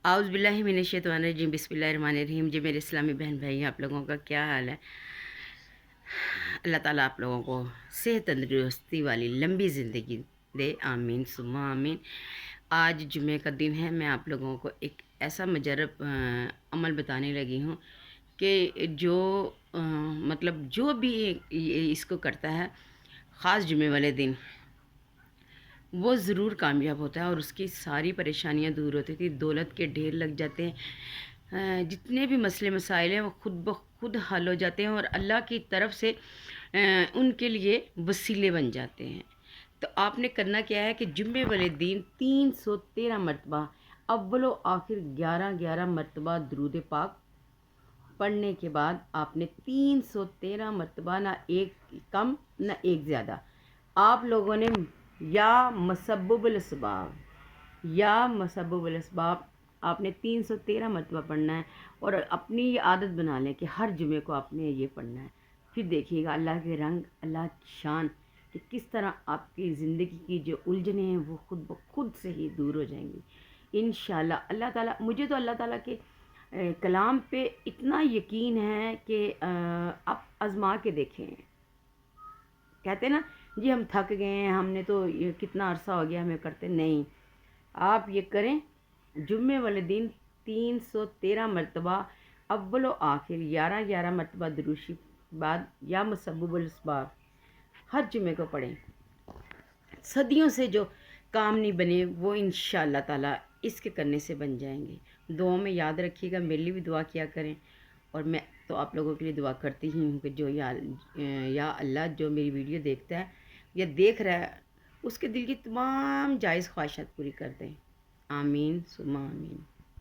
आउज़ बिल्लाहि मिनश्शैतानिर्रजीम बिस्मिल्लाहिर्रहमानिर्रहीम। जी मेरे इस्लामी बहन भाई, आप लोगों का क्या हाल है? अल्लाह ताला आप लोगों को सेहत तंदुरुस्ती वाली लंबी ज़िंदगी दे, आमीन सुम्मा आमीन। आज जुमे का दिन है। मैं आप लोगों को एक ऐसा मुजरब अमल बताने लगी हूँ कि जो मतलब जो भी इसको करता है ख़ास जुमे वाले दिन, वो ज़रूर कामयाब होता है और उसकी सारी परेशानियां दूर होती थी। दौलत के ढेर लग जाते हैं, जितने भी मसले मसाइल हैं वो खुद ब खुद हल हो जाते हैं और अल्लाह की तरफ से उनके लिए वसीले बन जाते हैं। तो आपने करना क्या है कि जुम्मे वाले दिन 313 मरतबा अव्वलो आखिर 11 मरतबा दरूद पाक पढ़ने के बाद आपने 313 मरतबा, ना एक कम ना एक ज़्यादा, आप लोगों ने या मसब्बुल असबाब या मसब्बुल असबाब आपने 313 मरतबा पढ़ना है। और अपनी ये आदत बना लें कि हर जुमे को आपने ये पढ़ना है। फिर देखिएगा अल्लाह के रंग, अल्लाह की शान कि किस तरह आपकी ज़िंदगी की जो उलझनें हैं वो खुद ब खुद से ही दूर हो जाएंगी इंशाअल्लाह। अल्लाह ताला, मुझे तो अल्लाह ताला के कलाम पे इतना यकीन है कि आप आज़मा के देखें। कहते हैं ना जी हम थक गए हैं, हमने तो ये कितना अरसा हो गया हमें करते, नहीं, आप ये करें। जुम्मे वाले दिन 313 मरतबा अव्वल व आखिर 11 मरतबा दुरूशी बाद या मुसब्बुल असबाब हर जुमे को पढ़ें। सदियों से जो काम नहीं बने वो इंशाअल्लाह ताला इसके करने से बन जाएंगे। दुआ में याद रखिएगा, मेरे लिए भी दुआ किया करें। और मैं तो आप लोगों के लिए दुआ करती ही हूँ कि जो या अल्लाह जो मेरी वीडियो देखता है या देख रहा है उसके दिल की तमाम जायज़ ख्वाहिशात पूरी कर दें। आमीन सुम्मा आमीन।